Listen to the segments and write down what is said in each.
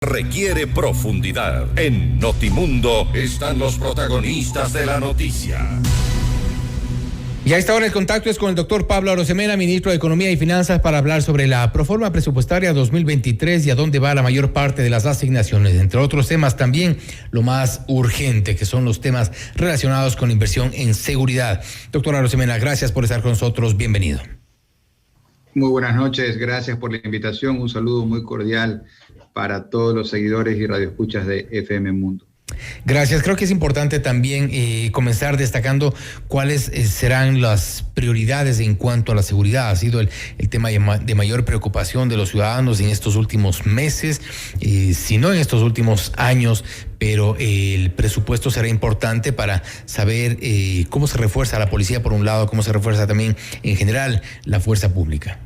requiere profundidad. En Notimundo están los protagonistas de la noticia. Y a esta hora el contacto es con el doctor Pablo Arosemena, ministro de Economía y Finanzas, para hablar sobre la proforma presupuestaria 2023 y a dónde va la mayor parte de las asignaciones. Entre otros temas también lo más urgente, que son los temas relacionados con la inversión en seguridad. Doctor Arosemena, gracias por estar con nosotros. Bienvenido. Muy buenas noches, gracias por la invitación. Un saludo muy cordial para todos los seguidores y radioescuchas de FM Mundo. Gracias. Creo que es importante también comenzar destacando cuáles serán las prioridades en cuanto a la seguridad. Ha sido el tema de mayor preocupación de los ciudadanos en estos últimos meses, si no en estos últimos años, pero el presupuesto será importante para saber cómo se refuerza la policía por un lado, cómo se refuerza también en general la fuerza pública.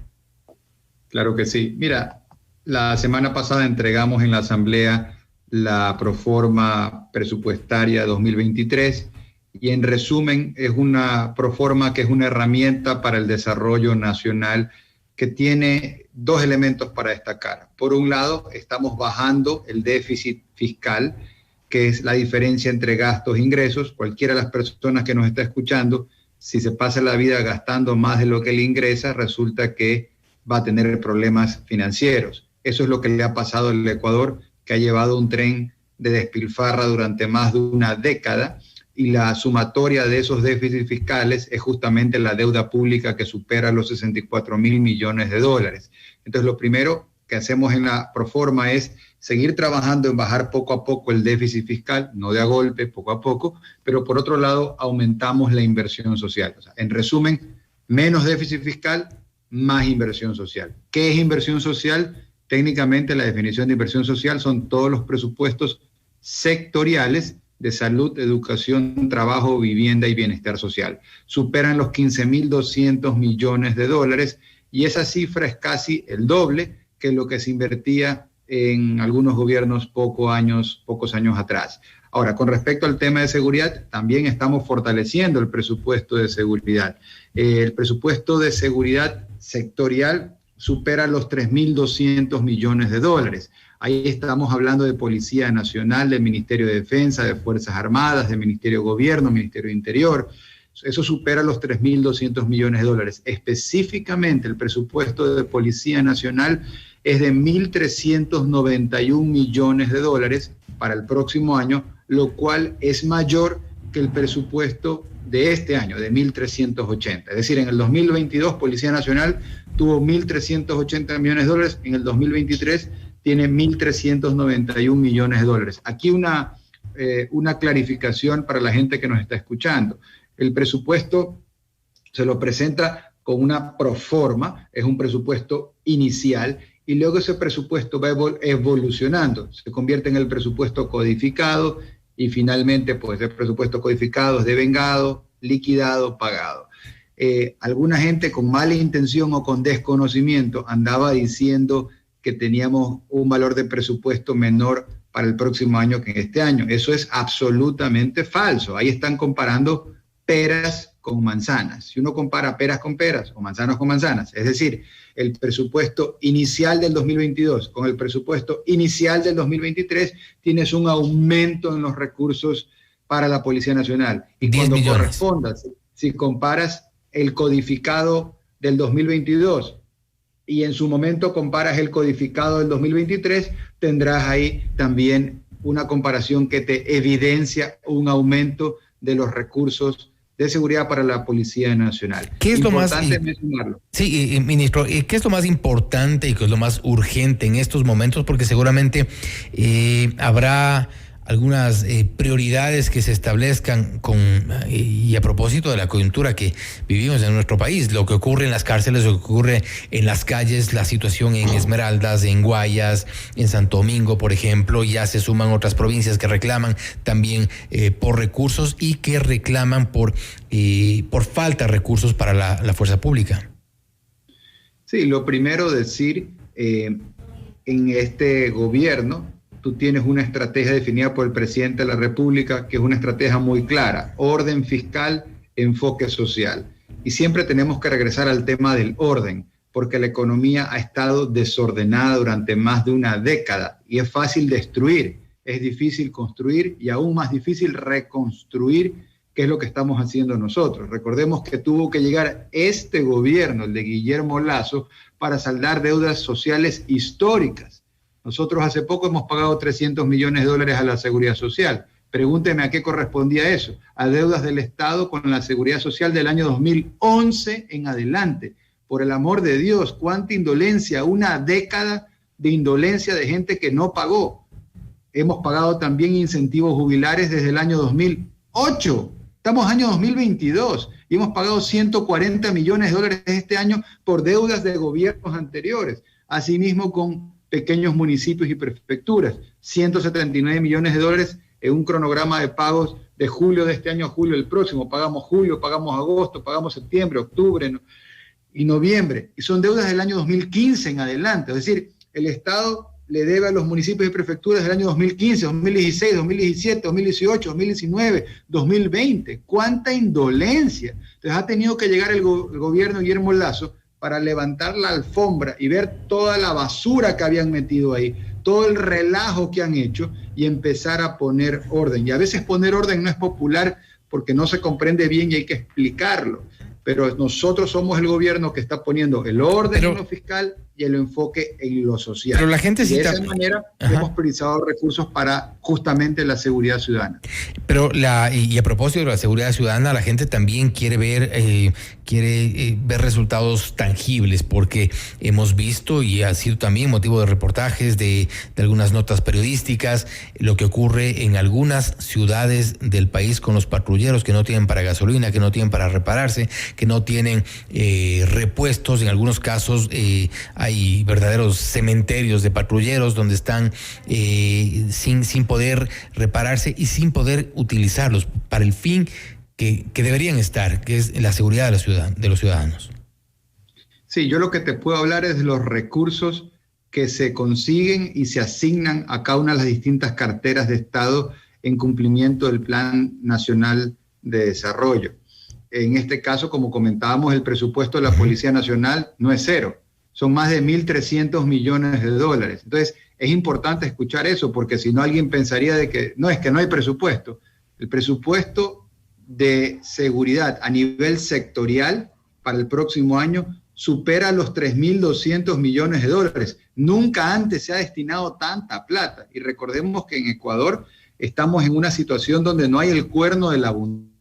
Claro que sí. Mira, la semana pasada entregamos en la Asamblea la proforma presupuestaria 2023 y en resumen es una proforma que es una herramienta para el desarrollo nacional que tiene dos elementos para destacar. Por un lado, estamos bajando el déficit fiscal, que es la diferencia entre gastos e ingresos. Cualquiera de las personas que nos está escuchando, si se pasa la vida gastando más de lo que le ingresa, resulta que va a tener problemas financieros. Eso es lo que le ha pasado al Ecuador, que ha llevado un tren de despilfarra durante más de una década, y la sumatoria de esos déficits fiscales es justamente la deuda pública que supera los 64.000 millones de dólares. Entonces, lo primero que hacemos en la proforma es seguir trabajando en bajar poco a poco el déficit fiscal, no de a golpe, poco a poco, pero por otro lado aumentamos la inversión social. O sea, en resumen, menos déficit fiscal, más inversión social. ¿Qué es inversión social? Técnicamente, la definición de inversión social son todos los presupuestos sectoriales de salud, educación, trabajo, vivienda y bienestar social. Superan los 15.200 millones de dólares y esa cifra es casi el doble que lo que se invertía en algunos gobiernos pocos años atrás. Ahora, con respecto al tema de seguridad, también estamos fortaleciendo el presupuesto de seguridad. El presupuesto de seguridad sectorial supera los 3.200 millones de dólares. Ahí estamos hablando de Policía Nacional, del Ministerio de Defensa, de Fuerzas Armadas, del Ministerio de Gobierno, Ministerio de Interior. Eso supera los 3.200 millones de dólares. Específicamente, el presupuesto de Policía Nacional es de 1.391 millones de dólares para el próximo año, lo cual es mayor que el presupuesto de este año, de 1.380. Es decir, en el 2022, Policía Nacional tuvo 1.380 millones de dólares, en el 2023 tiene 1.391 millones de dólares. Aquí una clarificación para la gente que nos está escuchando. El presupuesto se lo presenta con una proforma, es un presupuesto inicial, y luego ese presupuesto va evolucionando, se convierte en el presupuesto codificado, y finalmente, pues, el presupuesto codificado es devengado, liquidado, pagado. Alguna gente con mala intención o con desconocimiento andaba diciendo que teníamos un valor de presupuesto menor para el próximo año que en este año. Eso es absolutamente falso. Ahí están comparando peras con manzanas. Si uno compara peras con peras o manzanas con manzanas, es decir, el presupuesto inicial del 2022 con el presupuesto inicial del 2023, tienes un aumento en los recursos para la Policía Nacional. Y cuando corresponda, si comparas el codificado del 2022 y en su momento comparas el codificado del 2023, tendrás ahí también una comparación que te evidencia un aumento de los recursos de seguridad para la Policía Nacional. ¿Qué es importante mencionarlo? Sí, ministro, ¿qué es lo más importante y qué es lo más urgente en estos momentos? Porque seguramente habrá algunas prioridades que se establezcan y a propósito de la coyuntura que vivimos en nuestro país, lo que ocurre en las cárceles, lo que ocurre en las calles, la situación en Esmeraldas, en Guayas, en Santo Domingo, por ejemplo. Ya se suman otras provincias que reclaman también por recursos y que reclaman por falta de recursos para la fuerza pública. Sí, lo primero decir, en este gobierno, tú tienes una estrategia definida por el presidente de la República, que es una estrategia muy clara: orden fiscal, enfoque social. Y siempre tenemos que regresar al tema del orden. porque la economía ha estado desordenada durante más de una década y es fácil destruir, es difícil construir y aún más difícil reconstruir, que es lo que estamos haciendo nosotros. Recordemos que tuvo que llegar este gobierno, el de Guillermo Lasso, para saldar deudas sociales históricas. Nosotros hace poco hemos pagado $300 millones a la Seguridad Social. Pregúnteme a qué correspondía eso, a deudas del Estado con la Seguridad Social del año 2011 en adelante. Por el amor de Dios, cuánta indolencia, una década de indolencia de gente que no pagó. Hemos pagado también incentivos jubilares desde el año 2008. Estamos año 2022 y hemos pagado $140 millones este año por deudas de gobiernos anteriores. Asimismo con pequeños municipios y prefecturas, $179 millones en un cronograma de pagos de julio de este año a julio del próximo. Pagamos julio, pagamos agosto, pagamos septiembre, octubre y noviembre. Y son deudas del año 2015 en adelante. Es decir, el Estado le debe a los municipios y prefecturas del año 2015, 2016, 2017, 2018, 2019, 2020. ¡Cuánta indolencia! Entonces ha tenido que llegar el gobierno de Guillermo Lasso para levantar la alfombra y ver toda la basura que habían metido ahí, todo el relajo que han hecho y empezar a poner orden. Y a veces poner orden no es popular porque no se comprende bien y hay que explicarlo. Pero nosotros somos el gobierno que está poniendo el orden en lo fiscal y el enfoque en lo social. Pero la gente y de esa manera hemos priorizado recursos para justamente la seguridad ciudadana. Pero y a propósito de la seguridad ciudadana, la gente también quiere ver resultados tangibles, porque hemos visto, y ha sido también motivo de reportajes de algunas notas periodísticas, lo que ocurre en algunas ciudades del país con los patrulleros que no tienen para gasolina, que no tienen para repararse, que no tienen repuestos. En algunos casos hay verdaderos cementerios de patrulleros donde están sin poder repararse y sin poder utilizarlos para el fin que deberían estar, que es la seguridad de los ciudadanos. Sí, yo lo que te puedo hablar es de los recursos que se consiguen y se asignan a cada una de las distintas carteras de Estado en cumplimiento del Plan Nacional de Desarrollo. En este caso, como comentábamos, el presupuesto de la Policía Nacional no es cero, son más de $1.300 millones. Entonces, es importante escuchar eso, porque si no alguien pensaría de que no hay presupuesto. El presupuesto de seguridad a nivel sectorial para el próximo año supera los $3.200 millones. Nunca antes se ha destinado tanta plata. Y recordemos que en Ecuador estamos en una situación donde no hay el cuerno de la abundancia.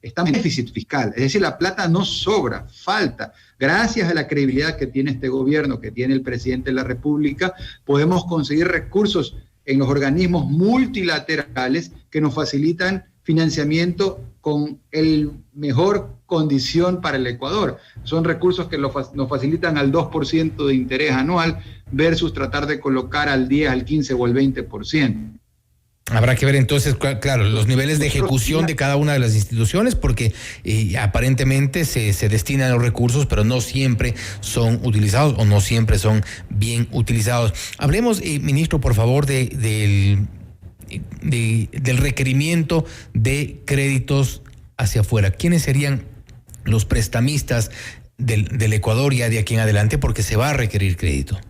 Estamos en déficit fiscal, es decir, la plata no sobra, falta. Gracias a la credibilidad que tiene este gobierno, que tiene el presidente de la República, podemos conseguir recursos en los organismos multilaterales que nos facilitan financiamiento con el mejor condición para el Ecuador. Son recursos que nos facilitan al 2% de interés anual versus tratar de colocar al 10, al 15 o al 20%. Habrá que ver entonces, claro, los niveles de ejecución de cada una de las instituciones, porque aparentemente se destinan los recursos, pero no siempre son utilizados o no siempre son bien utilizados. Hablemos, ministro, por favor, del requerimiento de créditos hacia afuera. ¿Quiénes serían los prestamistas del Ecuador ya de aquí en adelante? Porque se va a requerir crédito.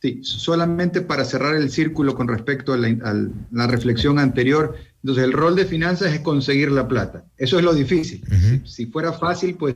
Sí, solamente para cerrar el círculo con respecto a la reflexión anterior. Entonces, el rol de finanzas es conseguir la plata. Eso es lo difícil. Uh-huh. Si fuera fácil, pues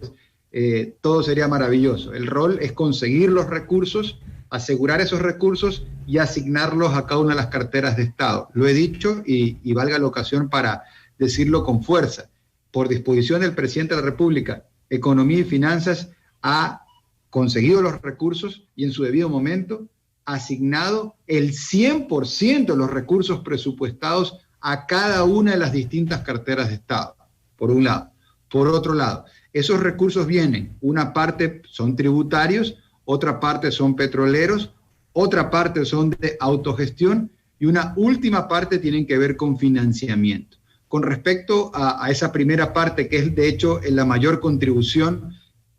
todo sería maravilloso. El rol es conseguir los recursos, asegurar esos recursos y asignarlos a cada una de las carteras de Estado. Lo he dicho y valga la ocasión para decirlo con fuerza. Por disposición del presidente de la República, Economía y Finanzas ha conseguido los recursos y en su debido momento asignado el 100% de los recursos presupuestados a cada una de las distintas carteras de Estado, por un lado. Por otro lado, esos recursos vienen, una parte son tributarios, otra parte son petroleros, otra parte son de autogestión y una última parte tienen que ver con financiamiento. Con respecto a esa primera parte, que es de hecho la mayor contribución,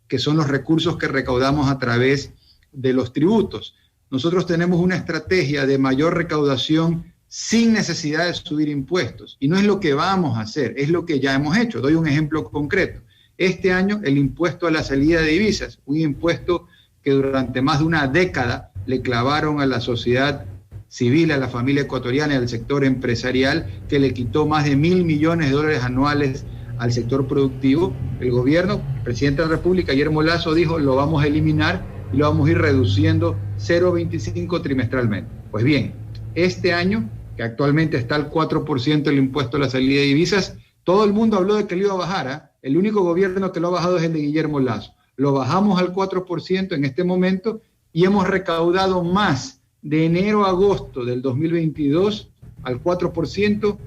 que son los recursos que recaudamos a través de los tributos. Nosotros tenemos una estrategia de mayor recaudación sin necesidad de subir impuestos. Y no es lo que vamos a hacer, es lo que ya hemos hecho. Doy un ejemplo concreto. Este año el impuesto a la salida de divisas, un impuesto que durante más de una década le clavaron a la sociedad civil, a la familia ecuatoriana y al sector empresarial, que le quitó más de $1.000 millones anuales al sector productivo. El gobierno, el presidente de la República, Guillermo Lasso, dijo: lo vamos a eliminar y lo vamos a ir reduciendo 0,25 trimestralmente. Pues bien, este año, que actualmente está al 4% el impuesto a la salida de divisas, todo el mundo habló de que lo iba a bajar, ¿eh? El único gobierno que lo ha bajado es el de Guillermo Lasso. Lo bajamos al 4% en este momento y hemos recaudado más de enero a agosto del 2022 al 4%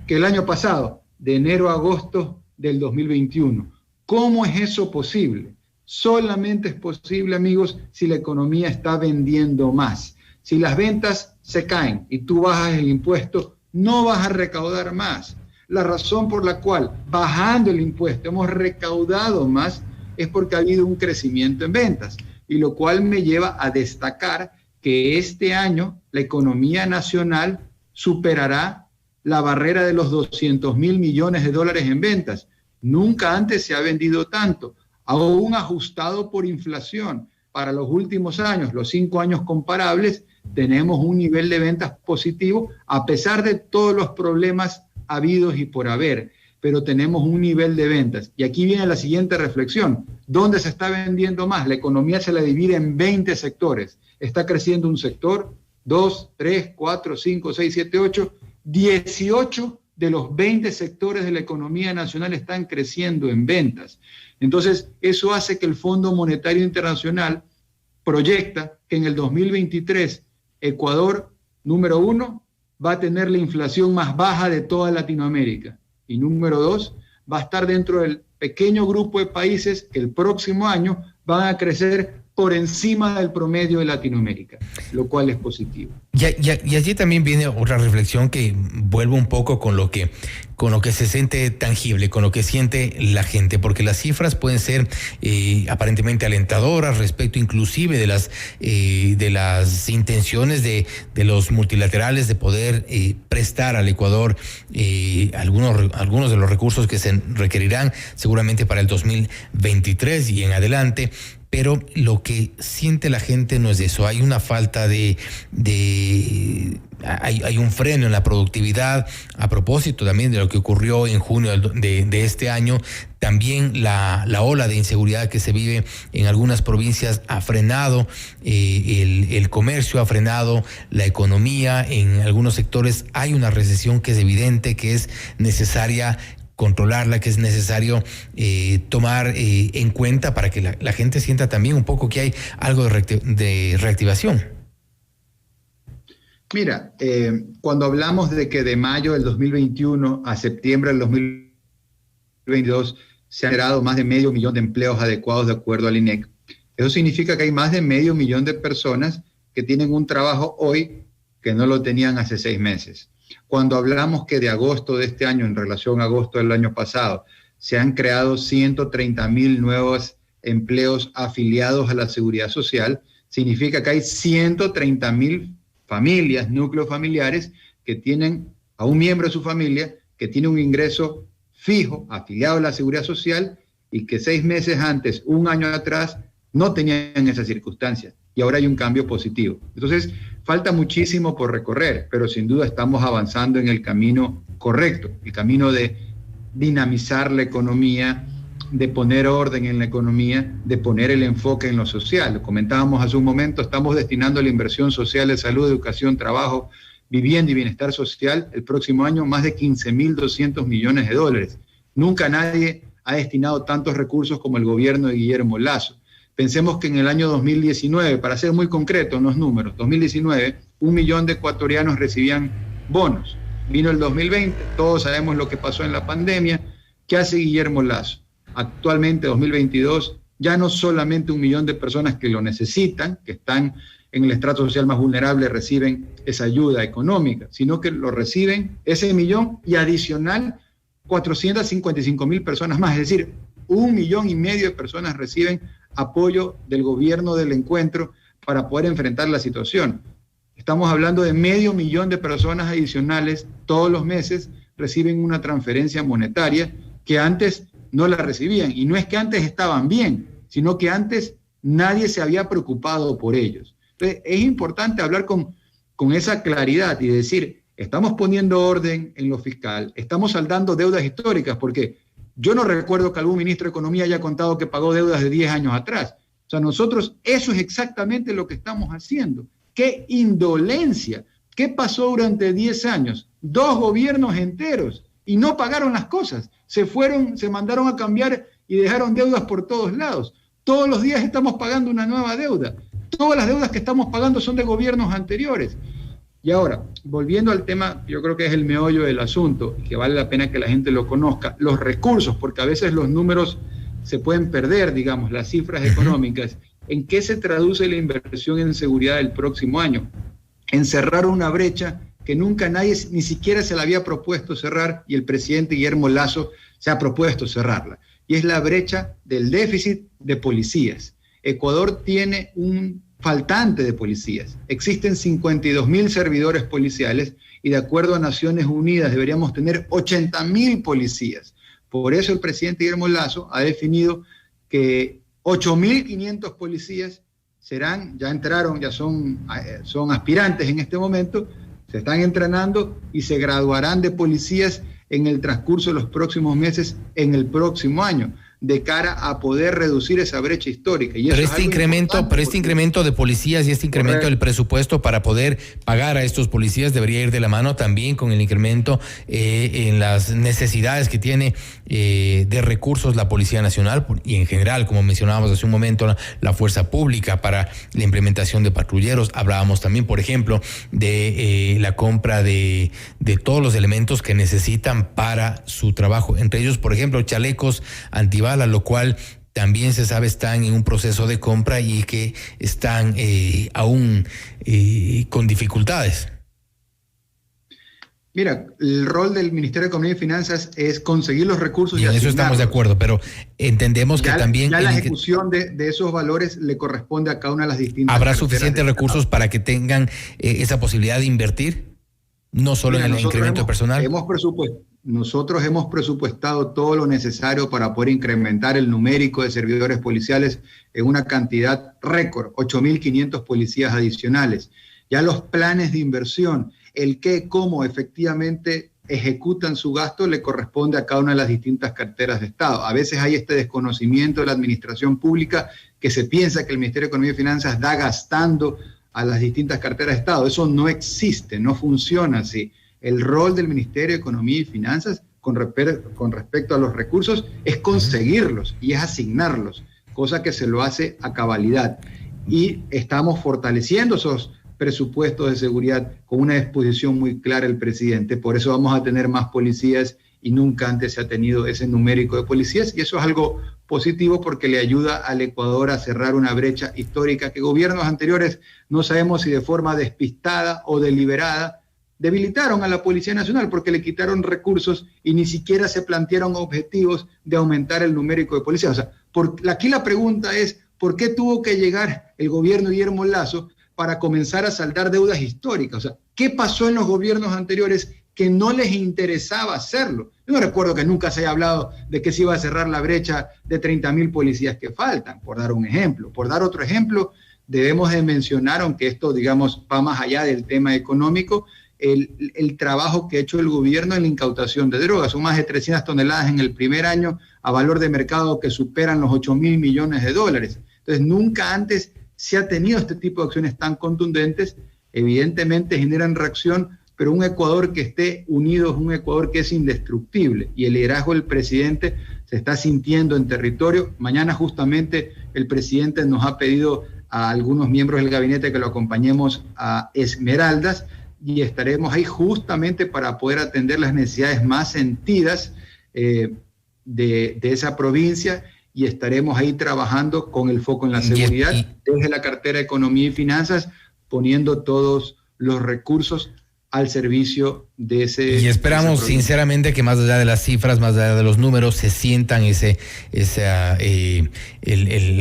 que el año pasado, de enero a agosto del 2021. ¿Cómo es eso posible? Solamente es posible, amigos, si la economía está vendiendo más. Si las ventas se caen y tú bajas el impuesto, no vas a recaudar más. La razón por la cual, bajando el impuesto, hemos recaudado más es porque ha habido un crecimiento en ventas, y lo cual me lleva a destacar que este año la economía nacional superará la barrera de los $200.000 millones en ventas. Nunca antes se ha vendido tanto, aún ajustado por inflación. Para los últimos años, los 5 años comparables, tenemos un nivel de ventas positivo, a pesar de todos los problemas habidos y por haber, pero tenemos un nivel de ventas. Y aquí viene la siguiente reflexión: ¿dónde se está vendiendo más? La economía se la divide en 20 sectores. Está creciendo un sector, 2, 3, 4, 5, 6, 7, 8, 18 de los 20 sectores de la economía nacional están creciendo en ventas. Entonces, eso hace que el Fondo Monetario Internacional proyecta que en el 2023 Ecuador, número 1, va a tener la inflación más baja de toda Latinoamérica. Y número 2, va a estar dentro del pequeño grupo de países que el próximo año van a crecer por encima del promedio de Latinoamérica, lo cual es positivo. Y allí también viene otra reflexión que vuelve un poco con lo que se siente tangible, con lo que siente la gente, porque las cifras pueden ser aparentemente alentadoras respecto inclusive de las intenciones de los multilaterales de poder prestar al Ecuador algunos de los recursos que se requerirán seguramente para el 2023 y en adelante. Pero lo que siente la gente no es eso. Hay una falta hay un freno en la productividad. A propósito también de lo que ocurrió en junio de este año, también la ola de inseguridad que se vive en algunas provincias ha frenado el comercio, ha frenado la economía. En algunos sectores hay una recesión que es evidente, que es necesaria controlarla, que es necesario tomar en cuenta para que la gente sienta también un poco que hay algo de reactivación. Mira, cuando hablamos de que de mayo del 2021 a septiembre del 2022 se han generado más de 500.000 de empleos adecuados de acuerdo al INEC, eso significa que hay más de 500.000 de personas que tienen un trabajo hoy que no lo tenían hace 6 meses. Cuando hablamos que de agosto de este año en relación a agosto del año pasado se han creado 130.000 nuevos empleos afiliados a la Seguridad Social, significa que hay 130.000 familias, núcleos familiares que tienen a un miembro de su familia que tiene un ingreso fijo afiliado a la Seguridad Social y que 6 meses antes, un año atrás, no tenían esa circunstancia. Y ahora hay un cambio positivo. Entonces, falta muchísimo por recorrer, pero sin duda estamos avanzando en el camino correcto, el camino de dinamizar la economía, de poner orden en la economía, de poner el enfoque en lo social. Lo comentábamos hace un momento, estamos destinando a la inversión social de salud, educación, trabajo, vivienda y bienestar social el próximo año más de $15.200 millones. Nunca nadie ha destinado tantos recursos como el gobierno de Guillermo Lasso. Pensemos que en el año 2019, para ser muy concreto en los números, 2019, 1 millón de ecuatorianos recibían bonos. Vino el 2020, todos sabemos lo que pasó en la pandemia. ¿Qué hace Guillermo Lasso? Actualmente, 2022, ya no solamente 1 millón de personas que lo necesitan, que están en el estrato social más vulnerable, reciben esa ayuda económica, sino que lo reciben ese millón y adicional 455.000 personas más, es decir, 1,5 millones de personas reciben apoyo del gobierno del encuentro para poder enfrentar la situación. Estamos hablando de 500.000 de personas adicionales todos los meses reciben una transferencia monetaria que antes no la recibían. Y no es que antes estaban bien, sino que antes nadie se había preocupado por ellos. Entonces, es importante hablar con esa claridad y decir, estamos poniendo orden en lo fiscal, estamos saldando deudas históricas, porque yo no recuerdo que algún ministro de Economía haya contado que pagó deudas de 10 años atrás. O sea, nosotros, eso es exactamente lo que estamos haciendo. ¡Qué indolencia! ¿Qué pasó durante 10 años? 2 gobiernos enteros y no pagaron las cosas. Se mandaron a cambiar y dejaron deudas por todos lados. Todos los días estamos pagando una nueva deuda. Todas las deudas que estamos pagando son de gobiernos anteriores. Y ahora, volviendo al tema, yo creo que es el meollo del asunto, que vale la pena que la gente lo conozca, los recursos, porque a veces los números se pueden perder, digamos, las cifras económicas. ¿En qué se traduce la inversión en seguridad del próximo año? En cerrar una brecha que nunca nadie ni siquiera se la había propuesto cerrar, y el presidente Guillermo Lasso se ha propuesto cerrarla. Y es la brecha del déficit de policías. Ecuador tiene un faltante de policías. Existen 52.000 servidores policiales y de acuerdo a Naciones Unidas deberíamos tener 80.000 policías. Por eso el presidente Guillermo Lasso ha definido que 8.500 policías ya entraron, ya son aspirantes en este momento, se están entrenando y se graduarán de policías en el transcurso de los próximos meses, en el próximo año, de cara a poder reducir esa brecha histórica. Y pero este incremento de policías y este incremento del presupuesto para poder pagar a estos policías debería ir de la mano también con el incremento en las necesidades que tiene de recursos la Policía Nacional y en general, como mencionábamos hace un momento, la fuerza pública para la implementación de patrulleros. Hablábamos también, por ejemplo, de la compra de todos los elementos que necesitan para su trabajo. Entre ellos, por ejemplo, chalecos antibalas, a lo cual también se sabe están en un proceso de compra y que están aún con dificultades. Mira, el rol del Ministerio de Economía y Finanzas es conseguir los recursos y en eso estamos de acuerdo, pero entendemos que también ya la ejecución de esos valores le corresponde a cada una de las distintas. ¿Habrá suficientes recursos para que tengan esa posibilidad de invertir? No solo en el incremento personal. Nosotros hemos presupuestado todo lo necesario para poder incrementar el numérico de servidores policiales en una cantidad récord, 8.500 policías adicionales. Ya los planes de inversión, el qué, cómo efectivamente ejecutan su gasto le corresponde a cada una de las distintas carteras de Estado. A veces hay este desconocimiento de la administración pública que se piensa que el Ministerio de Economía y Finanzas da gastando a las distintas carteras de Estado. Eso no existe, no funciona así. El rol del Ministerio de Economía y Finanzas con respecto a los recursos es conseguirlos y es asignarlos, cosa que se lo hace a cabalidad. Y estamos fortaleciendo esos presupuestos de seguridad con una disposición muy clara del presidente. Por eso vamos a tener más policías y nunca antes se ha tenido ese numérico de policías. Y eso es algo positivo porque le ayuda al Ecuador a cerrar una brecha histórica que gobiernos anteriores, no sabemos si de forma despistada o deliberada, debilitaron a la Policía Nacional porque le quitaron recursos y ni siquiera se plantearon objetivos de aumentar el numérico de policías. O sea, aquí la pregunta es, ¿por qué tuvo que llegar el gobierno de Guillermo Lasso para comenzar a saldar deudas históricas? O sea, ¿qué pasó en los gobiernos anteriores que no les interesaba hacerlo? Yo no recuerdo que nunca se haya hablado de que se iba a cerrar la brecha de 30.000 policías que faltan, por dar un ejemplo. Por dar otro ejemplo, debemos de mencionar, aunque esto, digamos, va más allá del tema económico, el trabajo que ha hecho el gobierno en la incautación de drogas. Son más de 300 toneladas en el primer año a valor de mercado que superan los 8.000 millones de dólares. Entonces, nunca antes se ha tenido este tipo de acciones tan contundentes. Evidentemente generan reacción, pero un Ecuador que esté unido es un Ecuador que es indestructible y el liderazgo del presidente se está sintiendo en territorio. Mañana justamente el presidente nos ha pedido a algunos miembros del gabinete que lo acompañemos a Esmeraldas y estaremos ahí justamente para poder atender las necesidades más sentidas de esa provincia y estaremos ahí trabajando con el foco en la seguridad desde la cartera de Economía y Finanzas, poniendo todos los recursos al servicio de ese... Y esperamos sinceramente que más allá de las cifras, más allá de los números, se sientan el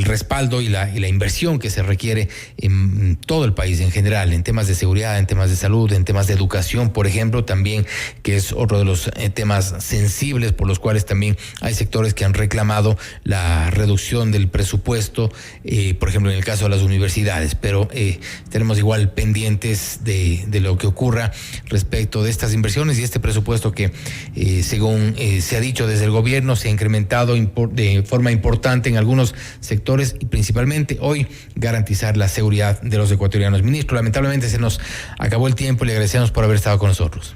respaldo y la inversión que se requiere en todo el país en general, en temas de seguridad, en temas de salud, en temas de educación, por ejemplo, también, que es otro de los temas sensibles por los cuales también hay sectores que han reclamado la reducción del presupuesto, por ejemplo, en el caso de las universidades, pero tenemos igual pendientes de lo que ocurra respecto de estas inversiones y este presupuesto que, según se ha dicho desde el gobierno, se ha incrementado de forma importante en algunos sectores y principalmente hoy garantizar la seguridad de los ecuatorianos. Ministro, lamentablemente se nos acabó el tiempo y le agradecemos por haber estado con nosotros.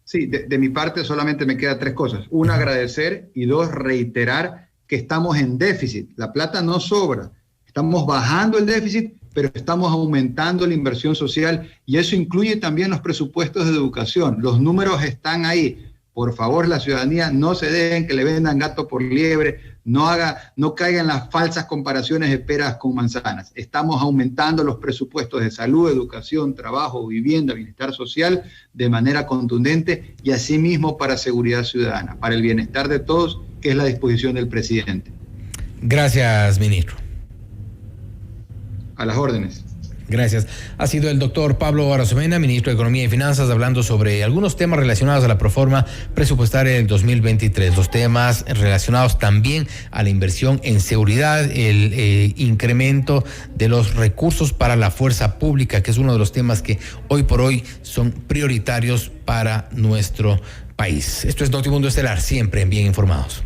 Sí, de mi parte solamente me quedan 3 cosas. 1, agradecer, y 2, reiterar que estamos en déficit. La plata no sobra. Estamos bajando el déficit, pero estamos aumentando la inversión social y eso incluye también los presupuestos de educación. Los números están ahí. Por favor, la ciudadanía, no se dejen que le vendan gato por liebre, no caigan en las falsas comparaciones de peras con manzanas. Estamos aumentando los presupuestos de salud, educación, trabajo, vivienda, bienestar social de manera contundente y asimismo para seguridad ciudadana, para el bienestar de todos, que es la disposición del presidente. Gracias, ministro. A las órdenes. Gracias. Ha sido el doctor Pablo Arosemena, ministro de Economía y Finanzas, hablando sobre algunos temas relacionados a la proforma presupuestaria del 2023, los temas relacionados también a la inversión en seguridad, el incremento de los recursos para la fuerza pública, que es uno de los temas que hoy por hoy son prioritarios para nuestro país. Esto es Notimundo Estelar, siempre bien informados.